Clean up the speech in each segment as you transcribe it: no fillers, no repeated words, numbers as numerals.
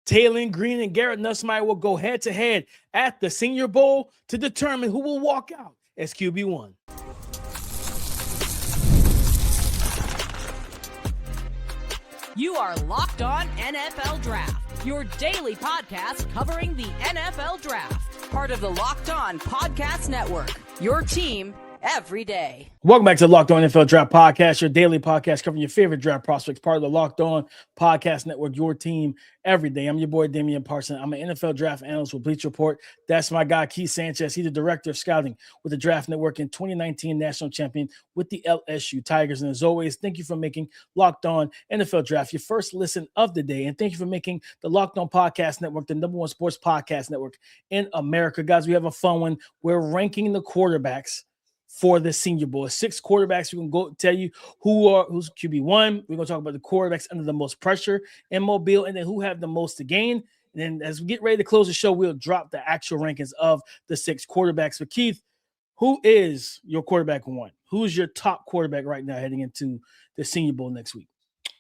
Taylen Green and Garrett Nussmeier will go head-to-head at the Senior Bowl to determine who will walk out as QB1. You are Locked On NFL Draft, your daily podcast covering the NFL Draft. Part of the Locked On Podcast Network, your team every day. Welcome back to the Locked On NFL Draft Podcast, your daily podcast covering your favorite draft prospects, part of the Locked On Podcast Network, your team every day. I'm your boy, Damian Parson. I'm an NFL draft analyst with Bleacher Report. That's my guy, Keith Sanchez. He's the director of scouting with the Draft Network and 2019 national champion with the LSU Tigers. And as always, thank you for making Locked On NFL Draft your first listen of the day. And thank you for making the Locked On Podcast Network the #1 sports podcast network in America. Guys, we have a fun one. We're ranking the quarterbacks for the Senior Bowl. 6 quarterbacks. We're going to go tell you who's QB1. We're going to talk about the quarterbacks under the most pressure in Mobile, and then who have the most to gain. And then as we get ready to close the show, we'll drop the actual rankings of the 6 quarterbacks. But Keith, who is your quarterback one? Who's your top quarterback right now heading into the Senior Bowl next week?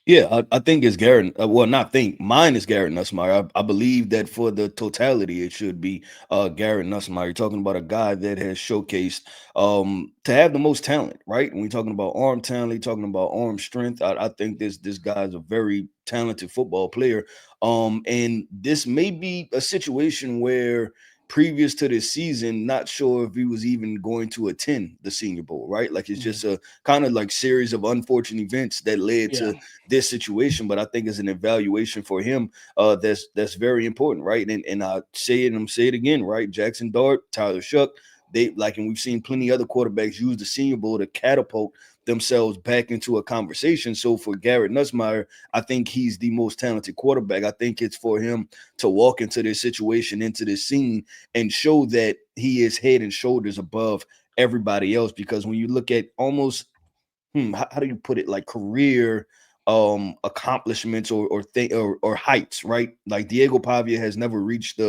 Yeah, I think it's Garrett. Mine is Garrett Nussmeier. I believe that for the totality, it should be Garrett Nussmeier. You're talking about a guy that has showcased to have the most talent, right? When we're talking about arm talent, you're talking about arm strength. I think this guy is a very talented football player. And this may be a situation where previous to this season, not sure if he was even going to attend the Senior Bowl, right? Like it's just a kind of like series of unfortunate events that led to this situation. But I think it's an evaluation for him that's very important, right? And I say it and I'm saying it again, right? Jaxson Dart, Tyler Shough, and we've seen plenty other quarterbacks use the Senior Bowl to catapult themselves back into a conversation. So for Garrett Nussmeier, I think he's the most talented quarterback. I think it's for him to walk into this situation, into this scene, and show that he is head and shoulders above everybody else. Because when you look at almost, how do you put it, like career accomplishments or heights, right? Like Diego Pavia has never reached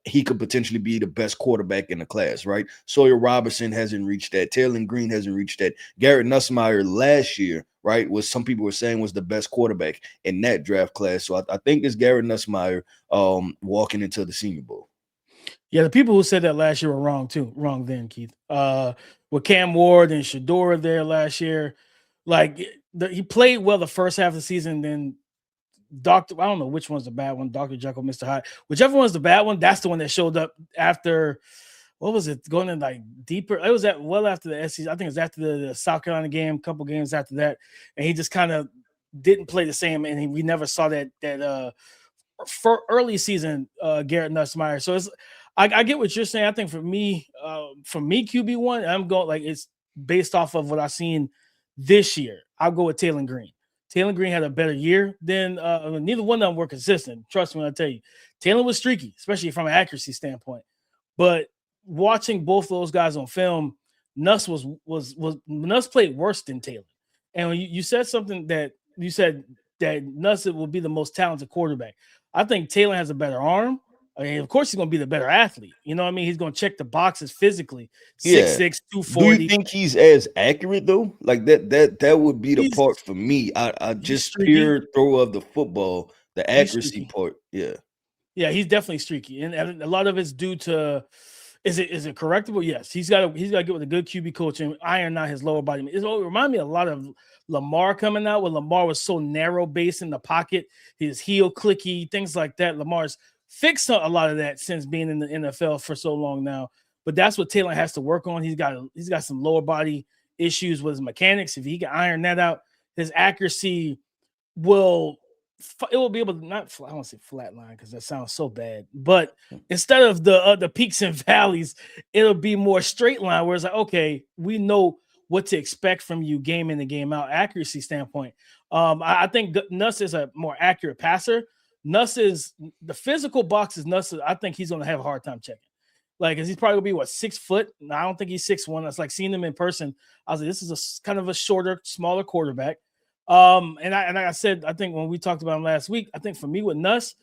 he could potentially be the best quarterback in the class, right? Sawyer Robertson hasn't reached that. Taylen Green hasn't reached that. Garrett Nussmeier last year, right, was some people were saying was the best quarterback in that draft class. So I think it's Garrett Nussmeier walking into the Senior Bowl. Yeah, the people who said that last year were wrong too. Wrong then, Keith. With Cam Ward and Shador there last year, like he played well the first half of the season. Then I don't know which one's the bad one. Dr. Jekyll, Mr. Hyde. Whichever one's the bad one, that's the one that showed up after. What was it? Going in like deeper. It was after the SEC. I think it was after the South Carolina game. A couple games after that, and he just kind of didn't play the same. And we never saw that for early season Garrett Nussmeier. So I get what you're saying. I think for me QB1, I'm going like it's based off of what I've seen this year. I'll go with Taylen Green. Taylen Green had a better year than neither one of them were consistent. Trust me when I tell you. Taylen was streaky, especially from an accuracy standpoint. But watching both of those guys on film, Nuss played worse than Taylen. And when you said something that you said that Nuss will be the most talented quarterback. I think Taylen has a better arm. I mean, of course, he's going to be the better athlete. You know what I mean? He's going to check the boxes physically. 6'6", 240. Do you think he's as accurate, though? Like that would be the part for me. I just pure throw of the football, the accuracy part. Yeah. Yeah, he's definitely streaky. And a lot of it's due to is it correctable? Yes. He's got to get with a good QB coach and iron out his lower body. It reminds me a lot of Lamar coming out when Lamar was so narrow base in the pocket, his heel clicky, things like that. Lamar's fixed a lot of that since being in the NFL for so long now. But that's what Taylen has to work on. He's got some lower body issues with his mechanics. If he can iron that out, his accuracy will be able to I don't want to say flatline because that sounds so bad. But instead of the peaks and valleys, it'll be more straight line where it's like, okay, we know what to expect from you game in and game out accuracy standpoint. I think Nuss is a more accurate passer. Nuss is the physical box is Nuss. I think he's going to have a hard time checking. Like, cause he's probably gonna be 6 foot. I don't think he's 6'1". That's like seeing him in person. I was like, this is a kind of a shorter, smaller quarterback. And I said, I think when we talked about him last week, I think for me with Nuss,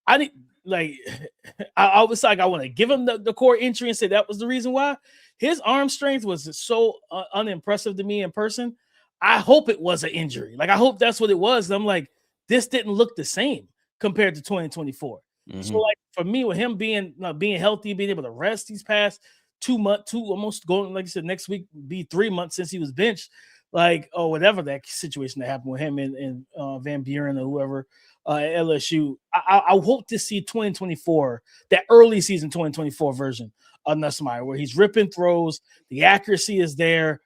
I was like, I want to give him the core entry and say that was the reason why. His arm strength was so unimpressive to me in person. I hope it was an injury. Like, I hope that's what it was. I'm like, this didn't look the same. compared to 2024. So, Mhm. like for me, with him being healthy, being able to rest these past 2 months, almost going, like you said, next week be 3 months since he was benched, like, or whatever that situation that happened with him and Van Buren or whoever at LSU. I hope to see 2024, that early season 2024 version of Nussmeier, where he's ripping throws, the accuracy is there.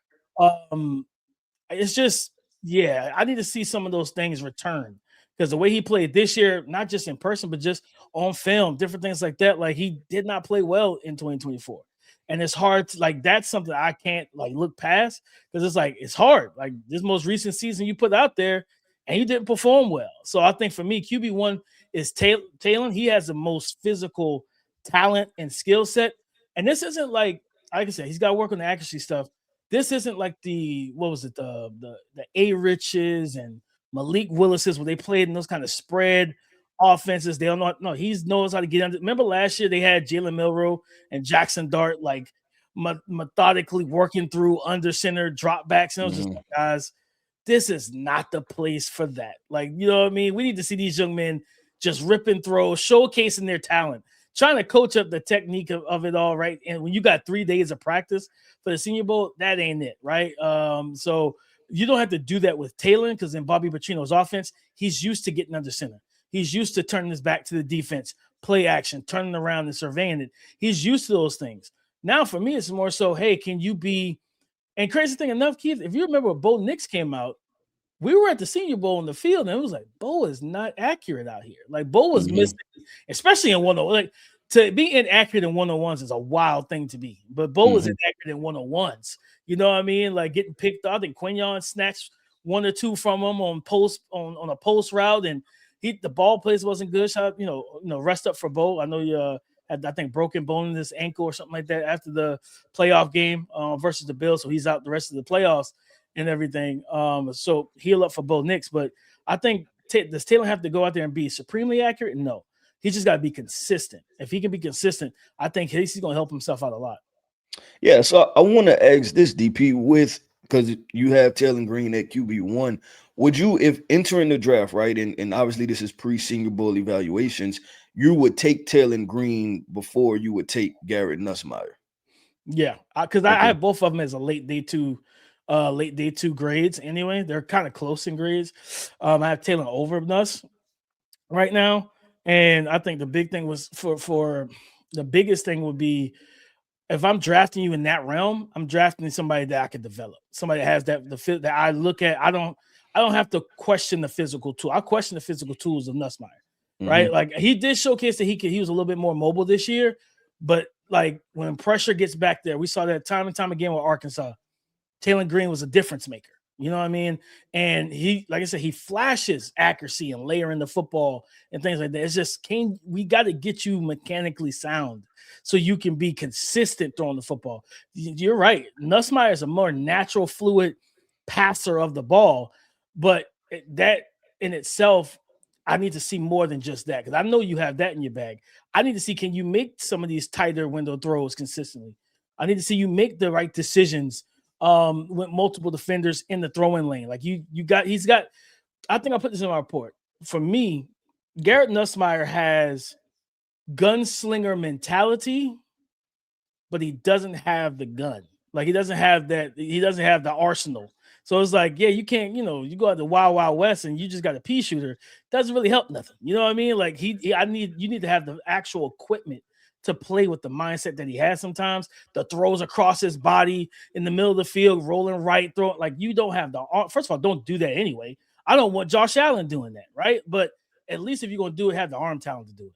It's just, yeah, I need to see some of those things return because the way he played this year, not just in person, but just on film, different things like that. Like he did not play well in 2024. And it's hard to, like, that's something I can't like look past because it's like it's hard. Like this most recent season you put out there and you didn't perform well. So I think for me, QB1 is Taylen. He has the most physical talent and skill set. And this isn't like I said, he's got to work on the accuracy stuff. This isn't like the what was it the A Riches and Malik Willis's where they played in those kind of spread offenses. They don't know. No, he knows how to get under. Remember last year they had Jalen Milroe and Jaxson Dart like methodically working through under center dropbacks. And it was just Mhm. like, guys, this is not the place for that. Like, you know what I mean? We need to see these young men just ripping throws, showcasing their talent, trying to coach up the technique of it all, right? And when you got 3 days of practice for the Senior Bowl, that ain't it, right? So you don't have to do that with Taylen because in Bobby Petrino's offense, he's used to getting under center. He's used to turning his back to the defense, play action, turning around and surveying it. He's used to those things. Now, for me, it's more so, hey, can you be – and crazy thing enough, Keith, if you remember when Bo Nix came out, we were at the Senior Bowl in the field, and it was like, Bo is not accurate out here. Like, Bo was Mhm. missing, especially in 101. Like, to be inaccurate in 101s is a wild thing to be. But Bo was Mhm. inaccurate in 101s. You know what I mean? Like, getting picked up. I think Quinion snatched 1 or 2 from him on a post route, and the ball place wasn't good. Shout out, rest up for Bo. I know you had, I think, broken bone in his ankle or something like that after the playoff game versus the Bills, so he's out the rest of the playoffs and everything. So heal up for Bo Nix. But I think does Taylor have to go out there and be supremely accurate? No. He just got to be consistent. If he can be consistent, I think he's going to help himself out a lot. Yeah, so I want to ask this, DP, because you have Taylen Green at QB1. Would you, if entering the draft, right, and obviously this is pre-Senior Bowl evaluations, you would take Taylen Green before you would take Garrett Nussmeier? Yeah, because I Okay. have both of them as a late day two grades. Anyway, they're kind of close in grades. I have Taylen over Nuss right now, and I think the big thing was for the biggest thing would be if I'm drafting you in that realm, I'm drafting somebody that I can develop, somebody that has that that I look at. I don't have to question the physical tool. I question the physical tools of Nussmeier, right? Mhm. Like he did showcase that he was a little bit more mobile this year, but like when pressure gets back there, we saw that time and time again with Arkansas. Taylen Green was a difference maker. You know what I mean? And he, like I said, he flashes accuracy and layering the football and things like that. It's just we got to get you mechanically sound so you can be consistent throwing the football. You're right. Nussmeier is a more natural, fluid passer of the ball, but that in itself, I need to see more than just that because I know you have that in your bag. I need to see, can you make some of these tighter window throws consistently? I need to see you make the right decisions with multiple defenders in the throwing lane. Like he's got, I think I put this in my report. For me, Garrett Nussmeier has gunslinger mentality, but he doesn't have the gun. Like he doesn't have that, he doesn't have the arsenal. So it's like, yeah, you can't, you go out the Wild Wild West and you just got a pea shooter. Doesn't really help nothing. You know what I mean? Like you need to have the actual equipment to play with the mindset that he has sometimes. The throws across his body in the middle of the field, rolling right, throwing. Like you don't have the, first of all, don't do that anyway. I don't want Josh Allen doing that, right? But at least if you're going to do it, have the arm talent to do it.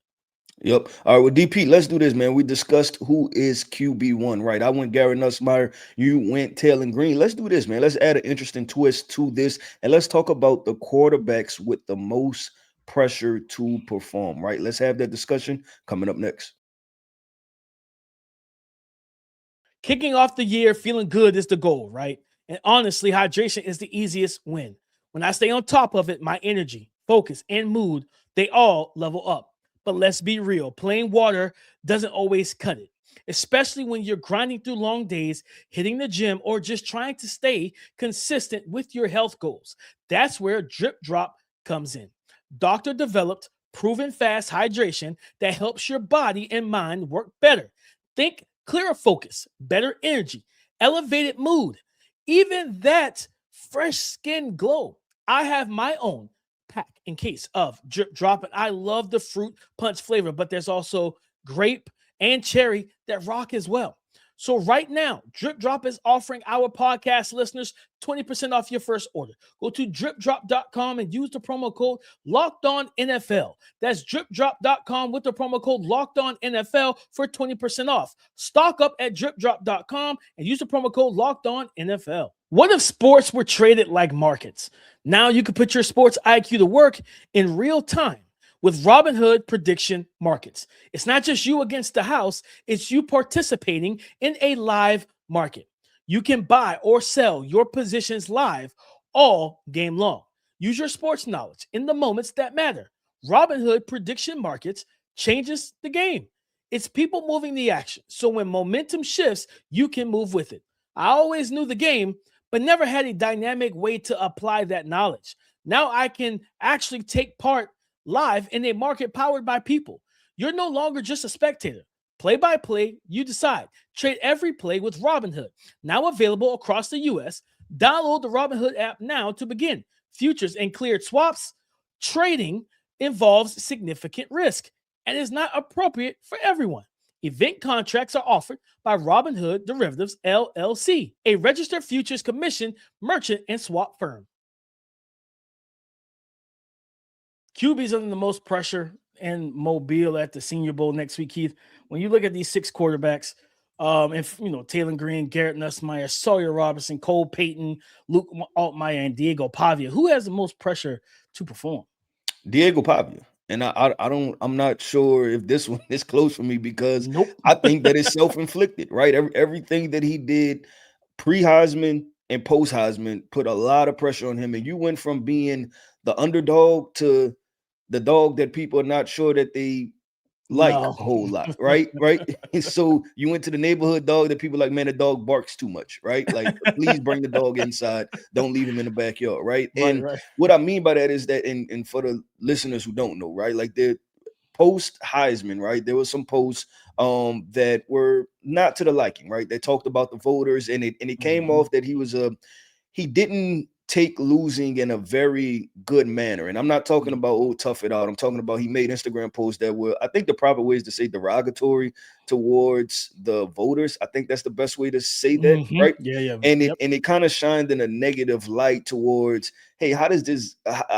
Yep. All right, well, DP, let's do this, man. We discussed who is QB1, right? I went Garrett Nussmeier. You went Taylen Green. Let's do this, man. Let's add an interesting twist to this, and let's talk about the quarterbacks with the most pressure to perform, right? Let's have that discussion coming up next. Kicking off the year feeling good is the goal, right? And honestly, hydration is the easiest win. When I stay on top of it, my energy, focus, and mood, they all level up. But let's be real, plain water doesn't always cut it, especially when you're grinding through long days, hitting the gym, or just trying to stay consistent with your health goals. That's where Drip Drop comes in. Doctor developed, proven fast hydration that helps your body and mind work better. Think clearer focus, better energy, elevated mood, even that fresh skin glow. I have my own pack in case of Drip Drop, and I love the fruit punch flavor, but there's also grape and cherry that rock as well. So right now, Drip Drop is offering our podcast listeners 20% off your first order. Go to dripdrop.com and use the promo code LOCKEDONNFL. That's dripdrop.com with the promo code LOCKEDONNFL for 20% off. Stock up at dripdrop.com and use the promo code LOCKEDONNFL. What if sports were traded like markets? Now you can put your sports IQ to work in real time with Robinhood prediction markets. It's not just you against the house, it's you participating in a live market. You can buy or sell your positions live all game long. Use your sports knowledge in the moments that matter. Robinhood prediction markets changes the game. It's people moving the action. So when momentum shifts, you can move with it. I always knew the game, but never had a dynamic way to apply that knowledge. Now I can actually take part live in a market powered by people. You're no longer just a spectator. Play by play, you decide. Trade every play with Robinhood. Now available across the U.S. Download the Robinhood app now to begin. Futures and cleared swaps. Trading involves significant risk and is not appropriate for everyone. Event contracts are offered by Robinhood Derivatives, LLC, a registered futures commission merchant and swap firm. QB's under the most pressure in Mobile at the Senior Bowl next week, Keith. When you look at these 6 quarterbacks, Taylen Green, Garrett Nussmeier, Sawyer Robertson, Cole Payton, Luke Altmaier, and Diego Pavia, who has the most pressure to perform? Diego Pavia. And I'm not sure if this one is close for me because I think that it's self-inflicted, right? Everything that he did pre-Heisman and post-Heisman put a lot of pressure on him. And you went from being the underdog to the dog that people are not sure that they like a whole lot, right? So you went to the neighborhood dog that people like, man, the dog barks too much, right? Like, please bring the dog inside. Don't leave him in the backyard, right? And what I mean by that is that, and for the listeners who don't know, right? Like the post Heisman, right? There was some posts that were not to the liking, right? They talked about the voters, and it came off that he didn't take losing in a very good manner. And I'm not talking about tough it out. I'm talking about he made Instagram posts that were, I think the proper way is to say derogatory towards the voters. I think that's the best way to say that, right? Yeah. And it kind of shined in a negative light towards, hey, how does this,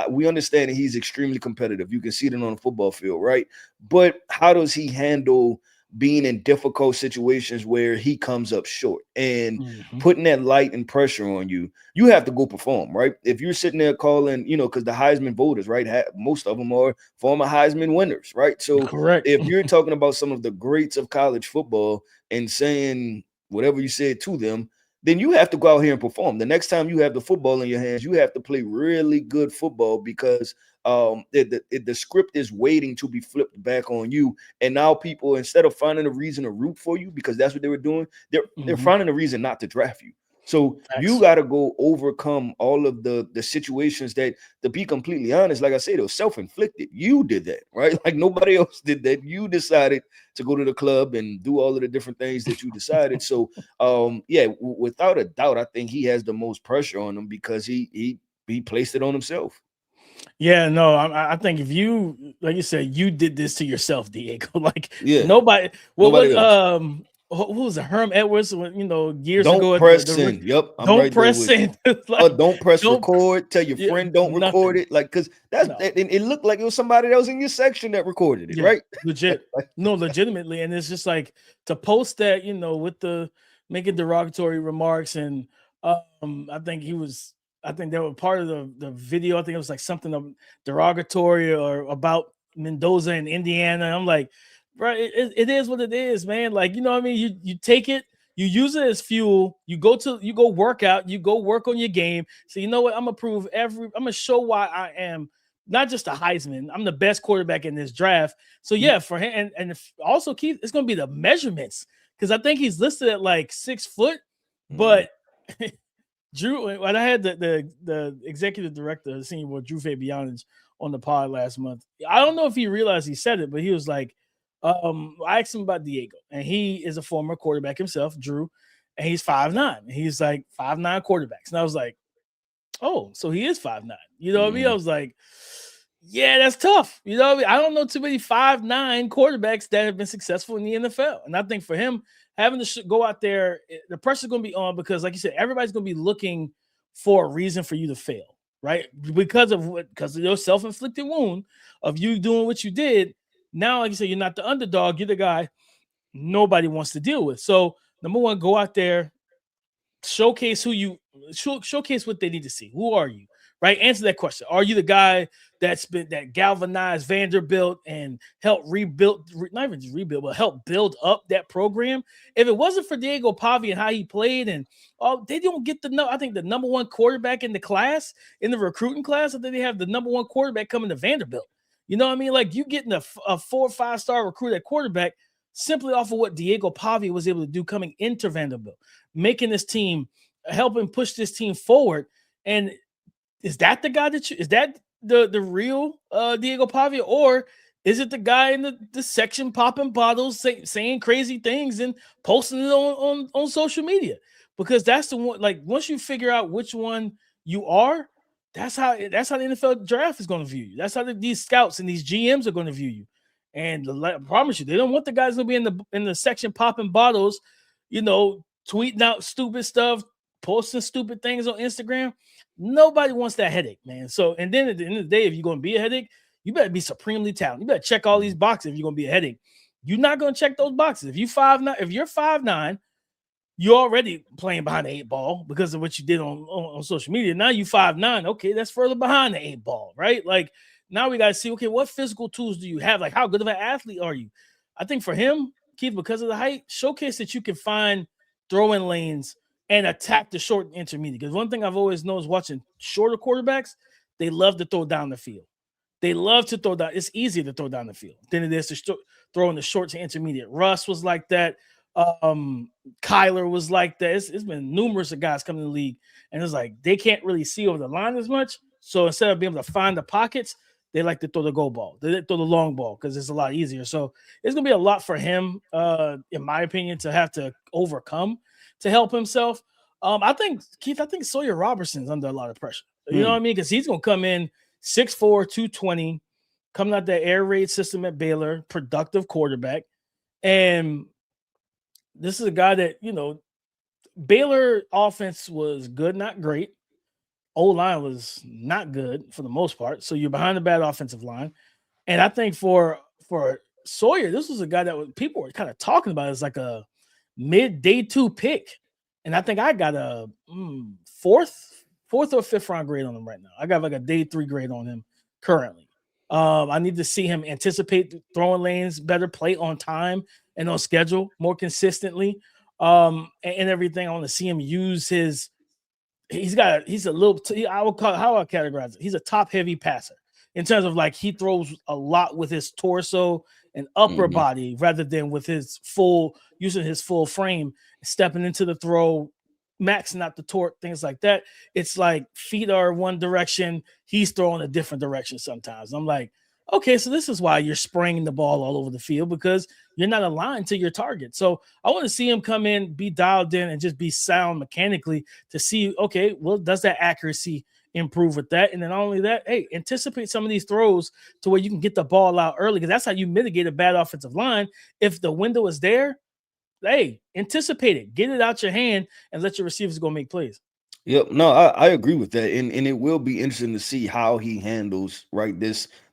we understand that he's extremely competitive. You can see it on the football field, right? But how does he handle being in difficult situations where he comes up short and putting that light and pressure on you? You have to go perform, right? If you're sitting there calling, because the Heisman voters, right, most of them are former Heisman winners, right? So if you're talking about some of the greats of college football and saying whatever you said to them, then you have to go out here and perform. The next time you have the football in your hands, you have to play really good football because the script is waiting to be flipped back on you. And now people, instead of finding a reason to root for you because that's what they were doing, they're finding a reason not to draft you. So you got to go overcome all of the situations that, to be completely honest, like I said, it was self-inflicted. You did that, right? Like nobody else did that. You decided to go to the club and do all of the different things that you decided. So, without a doubt, I think he has the most pressure on him because he placed it on himself. Yeah, no, I think if you, like you said, you did this to yourself, Diego. Like nobody else. Who was it? Herm Edwards, years ago. Don't press in. Yep. Don't press in. Don't press record. Tell your friend don't record it. Like, because it looked like it was somebody that was in your section that recorded it, right? Legit. No, legitimately. And it's just like to post that, with the making derogatory remarks. And I think they were part of the video. I think it was like something derogatory or about Mendoza and Indiana. And I'm like, right, it is what it is, man. Like, you know what I mean? You take it, you use it as fuel, you go work out, you go work on your game. So you know what? I'm gonna show why I am not just a Heisman, I'm the best quarterback in this draft. So yeah, for him, and also Keith, it's gonna be the measurements, because I think he's listed at like 6 foot, but Drew, when I had the executive director, the senior board, Drew Fabianich, on the pod last month. I don't know if he realized he said it, but he was like, I asked him about Diego, and he is a former quarterback himself, Drew, and he's 5'9". And he's like 5'9" quarterbacks. And I was like, oh, so he is 5'9". You know what I mean? I was like, yeah, that's tough. You know what I mean? I don't know too many 5'9" quarterbacks that have been successful in the NFL. And I think for him, having to go out there, the pressure's going to be on because, like you said, everybody's going to be looking for a reason for you to fail, right? Because of your self-inflicted wound of you doing what you did. Now, like you said, you're not the underdog. You're the guy nobody wants to deal with. So, number one, go out there, showcase showcase what they need to see. Who are you? Right? Answer that question. Are you the guy that galvanized Vanderbilt and helped rebuild, not even just rebuild, but help build up that program? If it wasn't for Diego Pavia and how he played, and they don't get I think the number one quarterback in the class, in the recruiting class, I think they have the number one quarterback coming to Vanderbilt. You know what I mean? Like, you getting a 4 or 5 star recruit at quarterback simply off of what Diego Pavia was able to do coming into Vanderbilt, making this team, helping push this team forward. And is that the guy is that the real Diego Pavia, or is it the guy in the section popping bottles, saying crazy things and posting it on social media? Because that's the one. Like, once you figure out which one you are, that's how the NFL draft is going to view you. That's how these scouts and these GMs are going to view you. And I promise you, they don't want the guys to be in the section popping bottles, tweeting out stupid stuff, posting stupid things on Instagram. Nobody wants that headache, man. So, and then at the end of the day, if you're going to be a headache, you better be supremely talented. You better check all these boxes if you're going to be a headache. You're not going to check those boxes. If you're 5'9", you're already playing behind the 8 ball because of what you did on social media. Now you 5'9". Okay, that's further behind the 8 ball, right? Like, now we got to see, okay, what physical tools do you have? Like, how good of an athlete are you? I think for him, Keith, because of the height, showcase that you can find throwing lanes and attack the short and intermediate. Because one thing I've always known is watching shorter quarterbacks, they love to throw down the field. They love to throw down. It's easier to throw down the field than it is to throw in the short to intermediate. Russ was like that. Kyler was like that. It's been numerous of guys coming to the league, and it's like they can't really see over the line as much. So instead of being able to find the pockets, they like to throw the go ball. They throw the long ball because it's a lot easier. So it's going to be a lot for him, in my opinion, to have to overcome to help himself. I think Sawyer Robertson's under a lot of pressure. You know what I mean? Because he's going to come in 6'4", 220, coming out the air raid system at Baylor, productive quarterback. And this is a guy that, Baylor offense was good, not great. O-line was not good for the most part. So you're behind a bad offensive line. And I think for Sawyer, this was a guy that people were kind of talking about as like a mid-day 2 pick. And I think I got a fourth or fifth round grade on him right now. I got like a day 3 grade on him currently. I need to see him anticipate throwing lanes better, play on time and on schedule more consistently, and everything. I want to see him use his. He's a little. I would call how I categorize it. He's a top heavy passer in terms of like he throws a lot with his torso and upper body rather than with using his full frame, stepping into the throw, maxing out the torque, things like that. It's like feet are one direction, he's throwing a different direction sometimes. I'm like, okay, so this is why you're spraying the ball all over the field, because you're not aligned to your target. So I want to see him come in, be dialed in, and just be sound mechanically to see, okay, well, does that accuracy improve with that? And then not only that, hey, anticipate some of these throws to where you can get the ball out early, because that's how you mitigate a bad offensive line. If the window is there, hey, anticipate it, get it out your hand, and let your receivers go make plays. Yep, no, I agree with that, and it will be interesting to see how he handles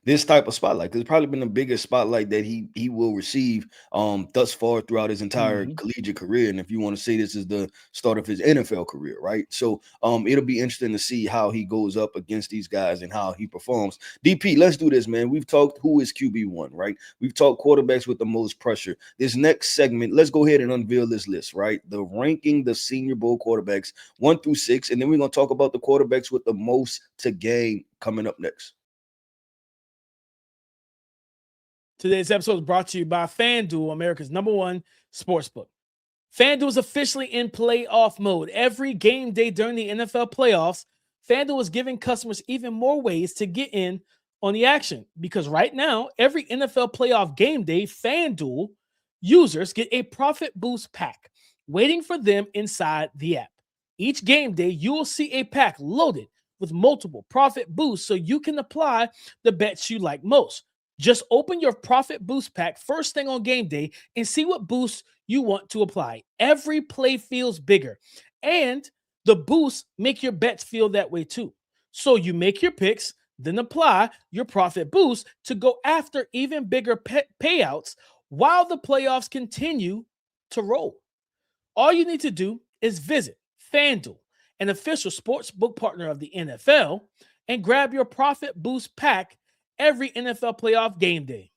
this type of spotlight, because it's probably been the biggest spotlight that he will receive thus far throughout his entire collegiate career. And if you want to say this is the start of his NFL career, right? So it'll be interesting to see how he goes up against these guys and how he performs. DP, let's do this, man. We've talked who is QB1, right? We've talked quarterbacks with the most pressure. This next segment, let's go ahead and unveil this list, right? The ranking the Senior Bowl quarterbacks 1 through 6, and then we're gonna talk about the quarterbacks with the most to gain coming up next. Today's episode is brought to you by FanDuel, America's #1 sportsbook. FanDuel is officially in playoff mode. Every game day during the NFL playoffs, FanDuel is giving customers even more ways to get in on the action, because right now, every NFL playoff game day, FanDuel users get a profit boost pack waiting for them inside the app. Each game day, you will see a pack loaded with multiple profit boosts so you can apply the bets you like most. Just open your profit boost pack first thing on game day and see what boosts you want to apply. Every play feels bigger, and the boosts make your bets feel that way too. So you make your picks, then apply your profit boost to go after even bigger payouts while the playoffs continue to roll. All you need to do is visit FanDuel, an official sports book partner of the NFL, and grab your profit boost pack every NFL playoff game day.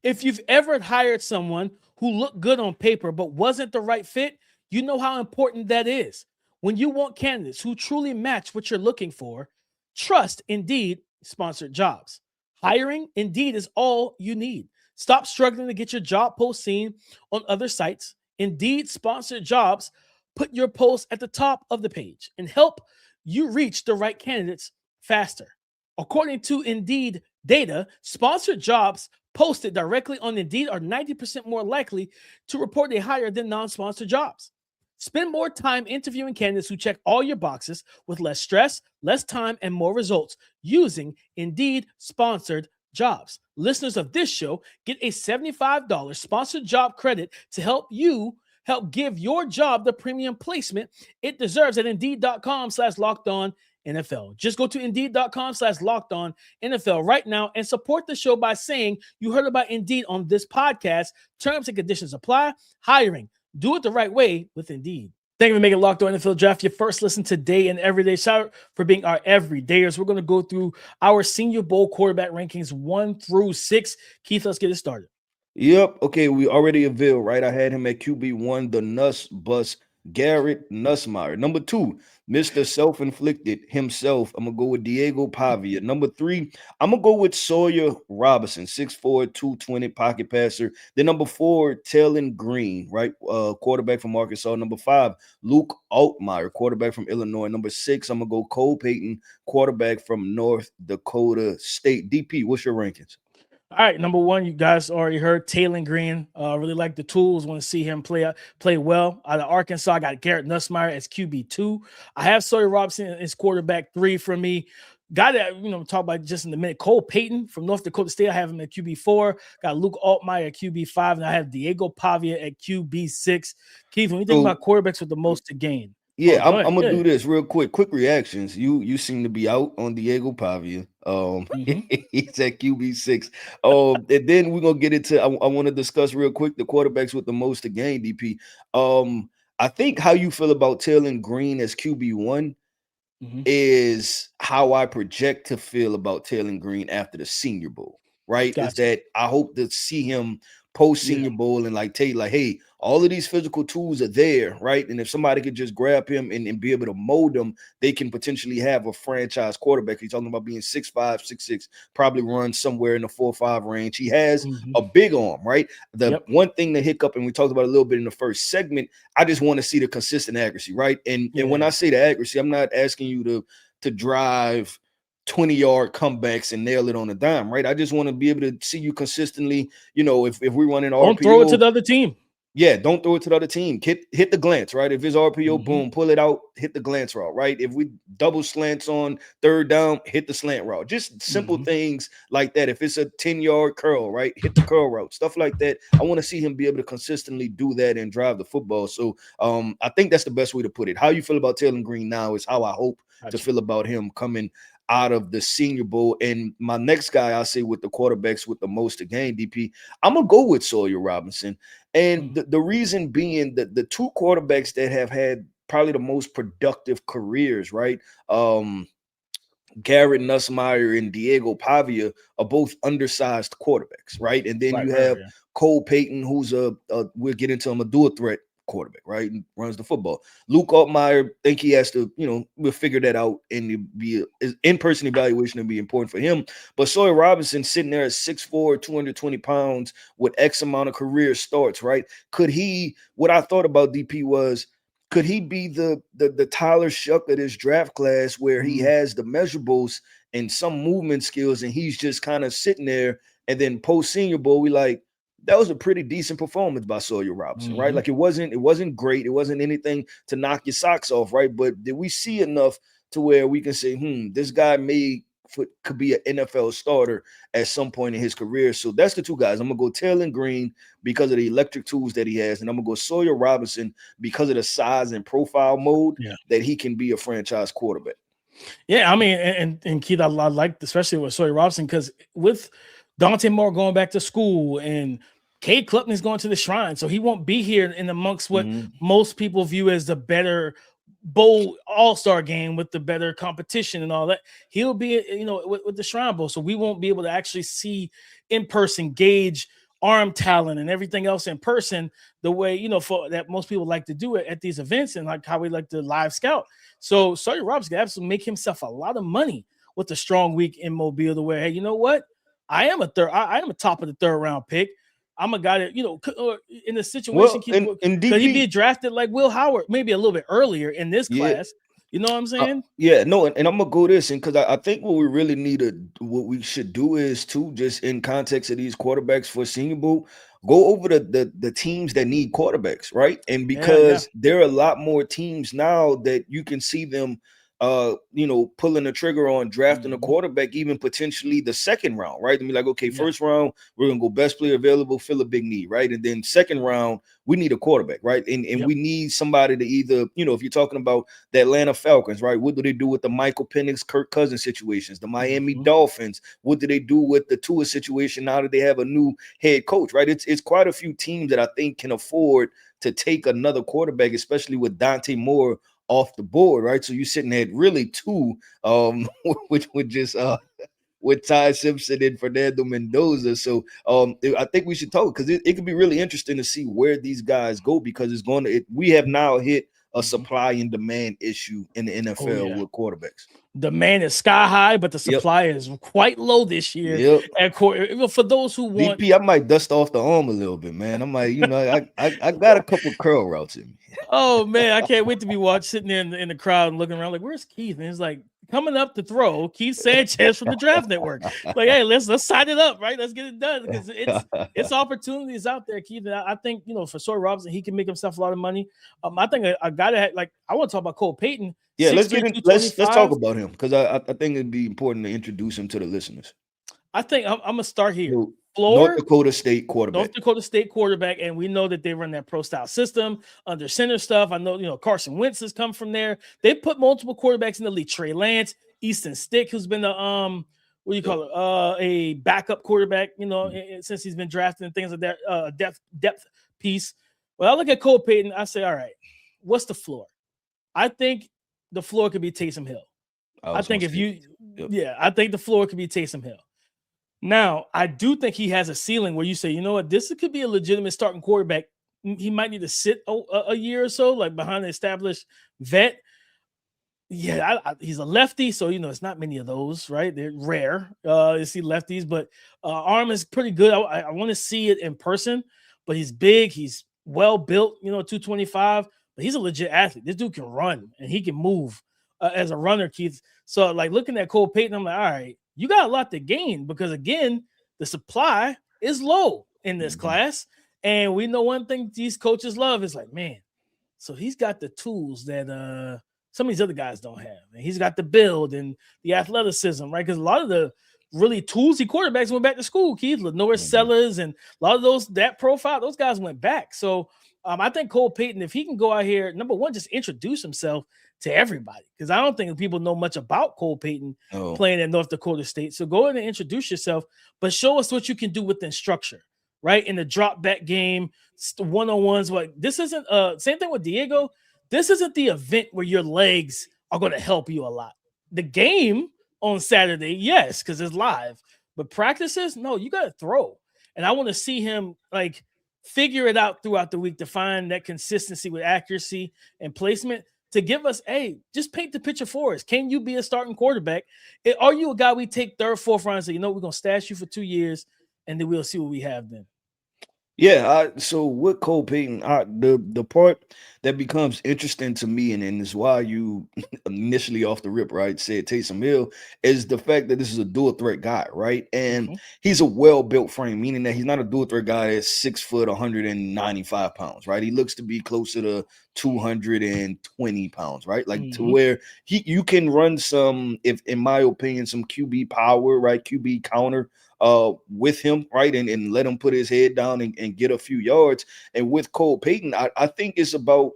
If you've ever hired someone who looked good on paper but wasn't the right fit, you know how important that is. When you want candidates who truly match what you're looking for, trust Indeed sponsored jobs. Hiring Indeed is all you need. Stop struggling to get your job post seen on other sites. Indeed sponsored jobs put your post at the top of the page and help you reach the right candidates faster. According to Indeed data, sponsored jobs posted directly on Indeed are 90% more likely to report a hire than non-sponsored jobs. Spend more time interviewing candidates who check all your boxes with less stress, less time, and more results using Indeed sponsored jobs. Listeners of this show get a $75 sponsored job credit to help give your job the premium placement it deserves at Indeed.com/LockedOnNFL. Just go to Indeed.com/LockedOnNFL right now and support the show by saying you heard about Indeed on this podcast. Terms and conditions apply. Hiring. Do it the right way with Indeed. Thank you for making Locked On NFL Draft your first listen today and every day. Shout out for being our everydayers. We're going to go through our Senior Bowl quarterback rankings 1 through 6. Keith, let's get it started. Yep. Okay, we already unveiled, right? I had him at QB1, the Nuss Bus, Garrett Nussmeier. Number 2, Mr. Self-Inflicted himself. I'm going to go with Diego Pavia. Number 3, I'm going to go with Sawyer Robertson, 6'4", 220 pocket passer. Then number 4, Taylen Green, right? Quarterback from Arkansas. Number 5, Luke Altmaier, quarterback from Illinois. Number 6, I'm going to go Payton, quarterback from North Dakota State. DP, what's your rankings? All right, number 1, you guys already heard Taylen Green. Really like the tools. Want to see him play well. Out of Arkansas, I got Garrett Nussmeier as QB2. I have Sawyer Robertson as quarterback 3 for me. Got to talk about just in a minute. Payton from North Dakota State, I have him at QB4. Got Luke Altmaier at QB5, and I have Diego Pavia at QB6. Keith, when you think about quarterbacks with the most to gain. Yeah, I'm gonna do this real quick. Quick reactions. You seem to be out on Diego Pavia. He's at QB6. And then we're gonna get into. I want to discuss real quick the quarterbacks with the most to gain. DP. I think how you feel about Taylen Green as QB1 is how I project to feel about Taylen Green after the Senior Bowl. Right? Gotcha. Is that I hope to see him post Senior Bowl and tell you hey, all of these physical tools are there, right? And if somebody could just grab him and be able to mold them, they can potentially have a franchise quarterback. He's talking about being 6'5", 6'6", probably run somewhere in the 4.5 range. He has a big arm, right? The one thing to hiccup, and we talked about a little bit in the first segment, I just want to see the consistent accuracy, right? And when I say the accuracy, I'm not asking you to drive 20-yard comebacks and nail it on a dime, right? I just want to be able to see you consistently. If we're running RPO, don't throw it to the other team. Yeah, don't throw it to the other team. Hit the glance, right? If it's RPO, boom, pull it out, hit the glance route, right? If we double slants on 3rd down, hit the slant route. Just simple things like that. If it's a 10-yard curl, right? Hit the curl route, stuff like that. I want to see him be able to consistently do that and drive the football. So I think that's the best way to put it. How you feel about Taylen Green now is how I hope to feel about him coming out of the Senior Bowl. And my next guy, I'll say with the quarterbacks with the most to gain, DP, I'm going to go with Sawyer Robertson. And the reason being that the 2 quarterbacks that have had probably the most productive careers, right? Garrett Nussmeier and Diego Pavia are both undersized quarterbacks, right? And then you have Payton, who's we'll get into him, a dual threat quarterback, right? And runs the football. Luke Altmaier, think he has to, we'll figure that out, and be in-person evaluation will be important for him. But Sawyer Robinson sitting there at 6'4", 220 pounds with X amount of career starts, right? Could he, what I thought about DP was, could he be the Tyler Shough of this draft class where he has the measurables and some movement skills, and he's just kind of sitting there. And then post Senior Bowl, we like, that was a pretty decent performance by Sawyer Robertson, right? Like it wasn't great. It wasn't anything to knock your socks off, right? But did we see enough to where we can say, this guy could be an NFL starter at some point in his career? So that's the two guys. I'm gonna go Taylen Green because of the electric tools that he has, and I'm gonna go Sawyer Robertson because of the size and profile mode that he can be a franchise quarterback. Yeah, I mean, and Keith, I like, especially with Sawyer Robertson, because with Dante Moore going back to school and Cade Klubnik is going to the Shrine, so he won't be here in amongst what most people view as the better bowl all-star game with the better competition and all that. He'll be, with the Shrine Bowl, so we won't be able to actually see in person, gauge arm talent and everything else in person the way, for that most people like to do it at these events and like how we like to live scout. So Sawyer Robertson can absolutely make himself a lot of money with a strong week in Mobile, the way, hey, you know what? I am a top of the third round pick. I'm a guy that, in the situation, could he be drafted like Will Howard, maybe a little bit earlier in this class? You know what I'm saying? And I'm gonna go this, and because I think what we really what we should do is to, just in context of these quarterbacks for Senior Bowl, go over the teams that need quarterbacks, right? And because there are a lot more teams now that you can see them pulling the trigger on drafting a quarterback, even potentially the second round, right? I mean, like, okay, first round, we're gonna go best player available, fill a big need, right? And then second round, we need a quarterback, right? And we need somebody to either, if you're talking about the Atlanta Falcons, right? What do they do with the Michael Penix, Kirk Cousins situations? The Miami Dolphins, what do they do with the Tua situation now that they have a new head coach, right? It's quite a few teams that I think can afford to take another quarterback, especially with Dante Moore off the board, right? So you're sitting at really two, which would just with Ty Simpson and Fernando Mendoza. So I think we should talk, because it could be really interesting to see where these guys go, because we have now hit a supply and demand issue in the NFL with quarterbacks. Demand is sky high, but the supply is quite low this year. For those who want, DP, I might dust off the arm a little bit, man. I might, I got a couple curl routes in me. Oh man, I can't wait to be sitting there in the crowd and looking around like, where's Keith? And it's like coming up to throw Keith Sanchez from the Draft Network. Like, hey, let's sign it up, right? Let's get it done, because it's opportunities out there, Keith. And I think for Sawyer Robertson, he can make himself a lot of money. I think a guy that I want to talk about Cole Payton. Yeah, let's talk about him, because I think it'd be important to introduce him to the listeners. I think I'm gonna start here. North Dakota State quarterback, and we know that they run that pro style system under center stuff. I know Carson Wentz has come from there. They put multiple quarterbacks in the league. Trey Lance, Easton Stick, who's been a backup quarterback, since he's been drafted and things like that. Depth piece. Well, I look at Cole Payton, I say, all right, what's the floor? I think the floor could be Taysom Hill. I think the floor could be Taysom Hill. Now, I do think he has a ceiling where you say, you know what, this could be a legitimate starting quarterback. He might need to sit a year or so, like behind an established vet. Yeah, he's a lefty, so it's not many of those, right? They're rare to see lefties, but arm is pretty good. I want to see it in person, but he's big, he's well built, 225, but he's a legit athlete. This dude can run and he can move as a runner, Keith. So, like, looking at Cole Payton, I'm like, all right, you got a lot to gain, because again, the supply is low in this class. And we know one thing these coaches love is like, man, so he's got the tools that some of these other guys don't have. And he's got the build and the athleticism, right? Because a lot of the really toolsy quarterbacks went back to school, Keith. Lenore Sellers and a lot of that profile, those guys went back. So I think Cole Payton, if he can go out here, number one, just introduce himself to everybody, because I don't think people know much about Cole Payton playing at North Dakota State. So go in and introduce yourself, but show us what you can do within structure, right? In the drop back game, one-on-ones. Like, this isn't same thing with Diego. This isn't the event where your legs are going to help you a lot. The game on Saturday, yes, because it's live, but practices, no, you got to throw. And I want to see him figure it out throughout the week to find that consistency with accuracy and placement, to give us, hey, just paint the picture for us. Can you be a starting quarterback? Are you a guy we take third, fourth round and say, we're going to stash you for 2 years, and then we'll see what we have then? Yeah, so with Cole Payton, the part that becomes interesting to me, and is why you initially off the rip, right, said Taysom Hill, is the fact that this is a dual threat guy, right? And Mm-hmm. he's a well-built frame, meaning that he's not a dual threat guy that's 6 foot, 195 pounds, right? He looks to be closer to 220 pounds, right? Like to Mm-hmm. where you can run some, if in my opinion, some QB power, right? QB counter with him, right? And let him put his head down and get a few yards. And with Cole Payton, I think it's about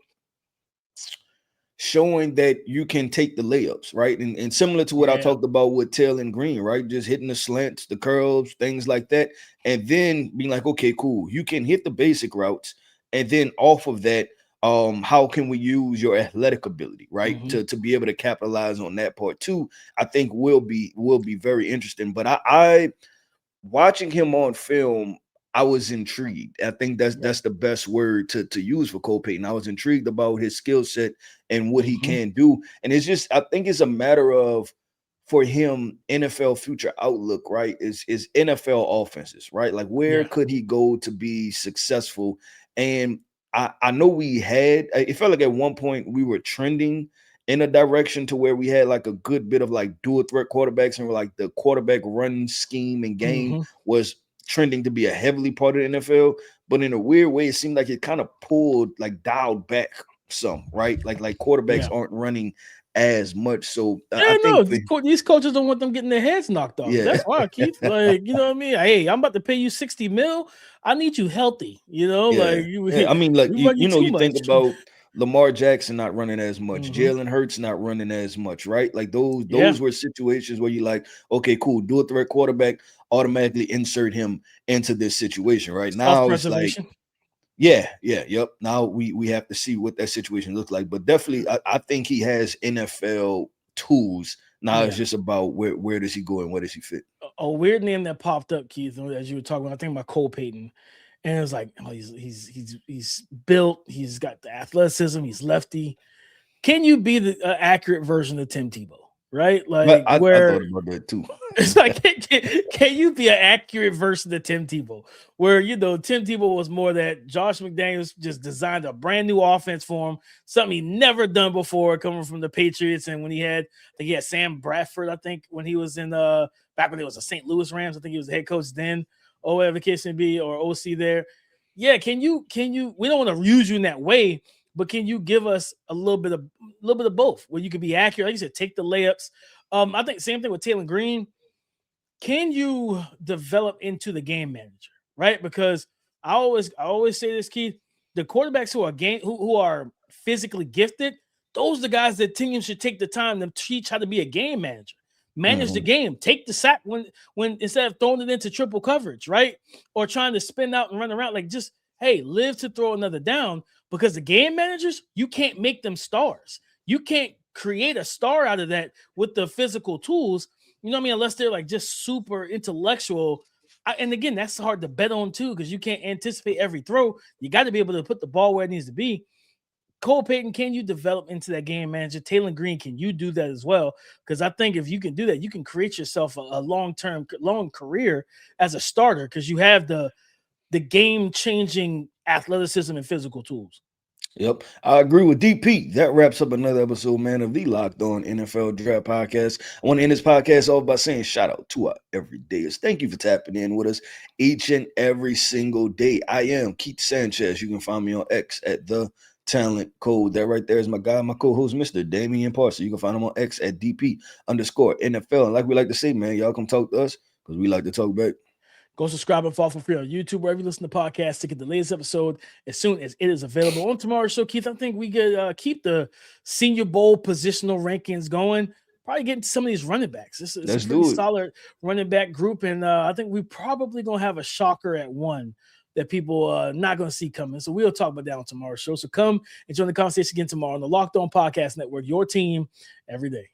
showing that you can take the layups, right? And similar to what I Yeah. talked about with Taylen Green, right? Just hitting the slants, the curls, things like that. And then being like, okay, cool. You can hit the basic routes. And then off of that, how can we use your athletic ability, right? Mm-hmm. To be able to capitalize on that part too, I think will be very interesting. But I watching him on film, I was intrigued. I think Yeah. that's the best word to use for Cole Payton. I was intrigued about his skill set and what he Mm-hmm. can do. And it's just, I think it's a matter of, for him, NFL future outlook, right? Is NFL offenses, right? Like where Yeah. could he go to be successful? And I know it felt like at one point we were trending in a direction to where we had like a good bit of like dual threat quarterbacks, and we're like the quarterback run scheme and game Mm-hmm. was trending to be a heavily part of the NFL. But in a weird way, it seemed like it kind of pulled, like dialed back some, right? Like quarterbacks Yeah. aren't running as much. So I Yeah, think no, these coaches don't want them getting their heads knocked off. yeah. That's why, Keith. Like, you know what I mean? Hey, I'm about to pay you 60 mil. I need you healthy. You know, Yeah. like you Yeah. I mean, like we run you too you think much. about Lamar Jackson not running as much, Mm-hmm. Jalen Hurts not running as much, right? Like Yeah. those were situations where you like, okay, cool, do a threat quarterback, automatically insert him into this situation. Right now, it's like, Self-preservation. yep. Now we have to see what that situation looks like. But definitely, I think he has NFL tools. Now it's Yeah. just about where does he go and where does he fit? A weird name that popped up, Keith, as you were talking about. I think about Cole Payton. And it was like, oh, he's built, he's got the athleticism, he's lefty. Can you be the accurate version of Tim Tebow? Right? But Like I thought where about that too. it's like, can you be an accurate version of Tim Tebow? Where, you know, Tim Tebow was more that Josh McDaniels just designed a brand new offense for him, something he never done before coming from the Patriots. And when I think he had Sam Bradford, I think when he was in back when it was the St. Louis Rams, I think he was the head coach then, or whatever the case may be, or OC there. Yeah, can you we don't want to use you in that way, but can you give us a little bit of both where you could be accurate? Like you said, take the layups. I think same thing with Taylen Green. Can you develop into the game manager, right? Because I always say this, Keith, the quarterbacks who are physically gifted, those are the guys that teams should take the time to teach how to be a game manager. Manage the Mhm. game, take the sack when instead of throwing it into triple coverage, right? Or trying to spin out and run around, like just hey, live to throw another down, because the game managers, you can't make them stars. You can't create a star out of that with the physical tools. You know what I mean? Unless they're like just super intellectual. And again, that's hard to bet on too, because you can't anticipate every throw. You got to be able to put the ball where it needs to be. Cole Payton, can you develop into that game manager? Taylen Green, can you do that as well? Because I think if you can do that, you can create yourself a long career as a starter, because you have the game-changing athleticism and physical tools. Yep, I agree with DP. That wraps up another episode, man, of the Locked On NFL Draft Podcast. I want to end this podcast off by saying shout out to our everydayers. Thank you for tapping in with us each and every single day. I am Keith Sanchez. You can find me on X at The Talent Code. That right there is my guy, my co-host, Mr. Damian Parson. You can find him on X at DP_NFL. And like we like to say, man, y'all come talk to us because we like to talk back. Go subscribe and follow for free on YouTube, wherever you listen to podcasts, to get the latest episode as soon as it is available. On tomorrow's show, Keith, I think we could keep the Senior Bowl positional rankings going. Probably getting some of these running backs. It's a pretty solid running back group, and I think we probably going to have a shocker at one that people are not going to see coming. So we'll talk about that on tomorrow's show. So come and join the conversation again tomorrow on the Locked On Podcast Network, your team every day.